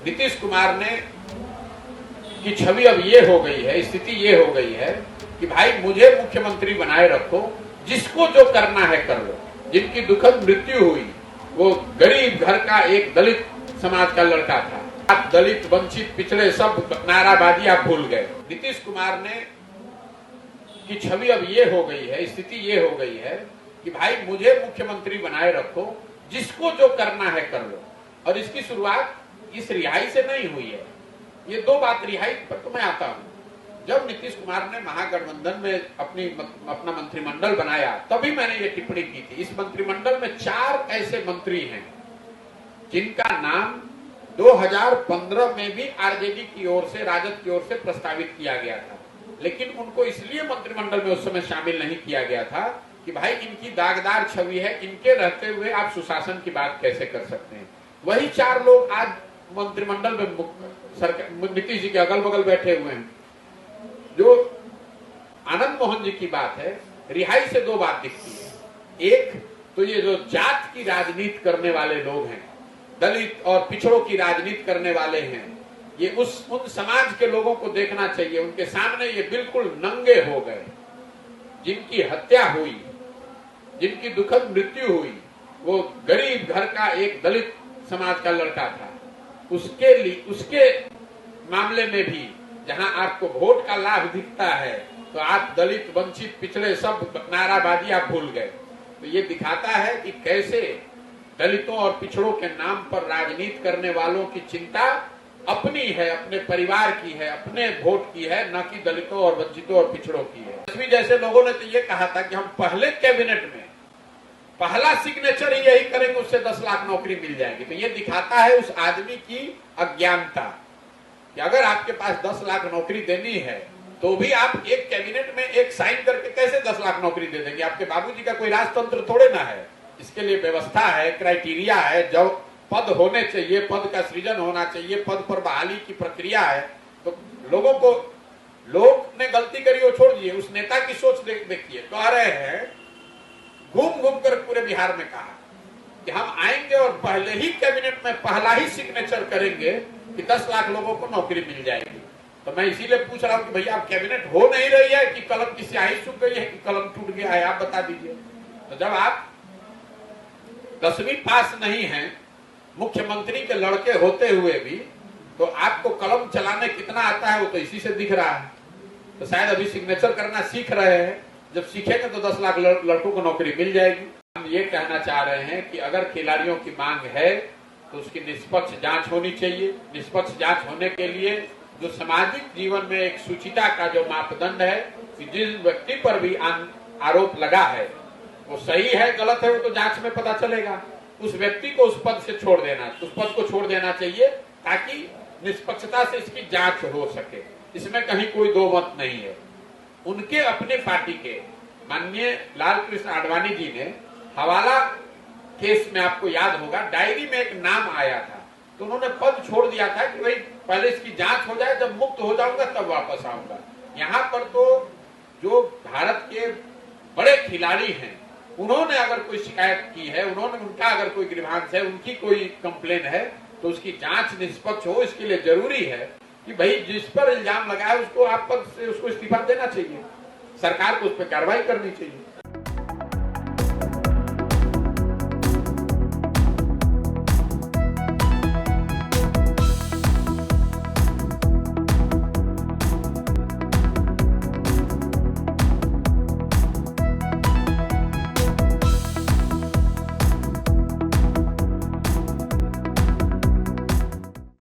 नीतीश कुमार ने की छवि अब ये हो गई है, स्थिति ये हो गई है कि भाई मुझे मुख्यमंत्री बनाए रखो, जिसको जो करना है कर लो। जिनकी दुखद मृत्यु हुई वो गरीब घर का एक दलित समाज का लड़का था। आप दलित, वंचित, पिछड़े सब नाराबाजी आप भूल गए। नीतीश कुमार ने की छवि अब ये हो गई है, स्थिति ये हो गई है कि भाई मुझे मुख्यमंत्री बनाए रखो, जिसको जो करना है कर लो। और इसकी शुरुआत इस रिहाई से नहीं हुई है। ये दो बात, रिहाई पर तो मैं आता हूं। जब नीतीश कुमार ने महागठबंधन में अपना मंत्रिमंडल बनाया तभी मैंने ये टिप्पणी की थी। इस मंत्रिमंडल में 4 ऐसे मंत्री हैं जिनका नाम 2015 में भी आरजेडी की ओर से, राजद की ओर से प्रस्तावित किया गया था, लेकिन उनको इसलिए मंत्रिमंडल में उस समय शामिल नहीं किया गया था कि भाई इनकी दागदार छवि है, इनके रहते हुए आप सुशासन की बात कैसे कर सकते हैं। वही 4 लोग आज मंत्रिमंडल में नीतीश जी के अगल बगल बैठे हुए हैं। जो आनंद मोहन जी की बात है, रिहाई से 2 बात दिखती है। एक तो ये जो जात की राजनीति करने वाले लोग हैं, दलित और पिछड़ों की राजनीति करने वाले हैं, ये उन समाज के लोगों को देखना चाहिए। उनके सामने ये बिल्कुल नंगे हो गए। जिनकी हत्या हुई, जिनकी दुखद मृत्यु हुई, वो गरीब घर का एक दलित समाज का लड़का था। उसके मामले में भी जहां आपको वोट का लाभ दिखता है तो आप दलित, वंचित, पिछड़े सब नाराबाजी आप भूल गए। तो ये दिखाता है कि कैसे दलितों और पिछड़ों के नाम पर राजनीति करने वालों की चिंता अपनी है, अपने परिवार की है, अपने वोट की है, न कि दलितों और वंचितों और पिछड़ों की है। तस्वीर जैसे लोगों ने तो ये कहा था कि हम पहले कैबिनेट में पहला सिग्नेचर ही यही करेंगे, उससे 10 लाख नौकरी मिल जाएगी। तो ये दिखाता है उस आदमी की अज्ञानता कि अगर आपके पास 10 लाख नौकरी देनी है तो भी आप एक कैबिनेट में एक साइन करके कैसे 10 लाख नौकरी दे देंगे। आपके बाबूजी का कोई राजतंत्र थोड़े ना है। इसके लिए व्यवस्था है, क्राइटेरिया है, जो पद होने चाहिए, पद का सृजन होना चाहिए, पद पर बहाली की प्रक्रिया है। तो लोग ने गलती करी वो छोड़ दिए, उस नेता की सोच देखिए। कह रहे हैं घूम घूम कर पूरे बिहार में कहा कि हम आएंगे और पहले ही कैबिनेट में पहला ही सिग्नेचर करेंगे कि 10 लाख लोगों को नौकरी मिल जाएगी। तो मैं इसीलिए पूछ रहा हूं कि भैया आप कैबिनेट हो नहीं रही है कि कलम की स्याही सूख गई है कि कलम टूट गया है, आप बता दीजिए। तो जब आप 10वीं पास नहीं है, मुख्यमंत्री के लड़के होते हुए भी, तो आपको कलम चलाने कितना आता है वो तो इसी से दिख रहा है। तो शायद अभी सिग्नेचर करना सीख रहे हैं, जब सीखेंगे तो 10 लाख लड़कों को नौकरी मिल जाएगी। हम ये कहना चाह रहे हैं कि अगर खिलाड़ियों की मांग है तो उसकी निष्पक्ष जांच होनी चाहिए। निष्पक्ष जांच होने के लिए जो सामाजिक जीवन में एक शुचिता का जो मापदंड है कि जिस व्यक्ति पर भी आरोप लगा है वो सही है गलत है, वो तो जांच में पता चलेगा। उस व्यक्ति को उस पद से छोड़ देना, उस पद को छोड़ देना चाहिए ताकि निष्पक्षता से इसकी जांच हो सके। इसमें कहीं कोई दो मत नहीं है। उनके अपने पार्टी के माननीय लाल कृष्ण आडवाणी जी ने हवाला केस में, आपको याद होगा, डायरी में एक नाम आया था, तो उन्होंने पद छोड़ दिया था कि भाई पहले इसकी जांच हो जाए, जब मुक्त हो जाऊंगा तब वापस आऊंगा। यहाँ पर तो जो भारत के बड़े खिलाड़ी हैं उन्होंने अगर कोई शिकायत की है, उनका अगर कोई ग्रीवांस है, उनकी कोई कंप्लेन है तो उसकी जांच निष्पक्ष हो। इसके लिए जरूरी है कि भाई जिस पर इल्जाम लगा है उसको आप पद से उसको इस्तीफा देना चाहिए, सरकार को उस पर कार्रवाई करनी चाहिए।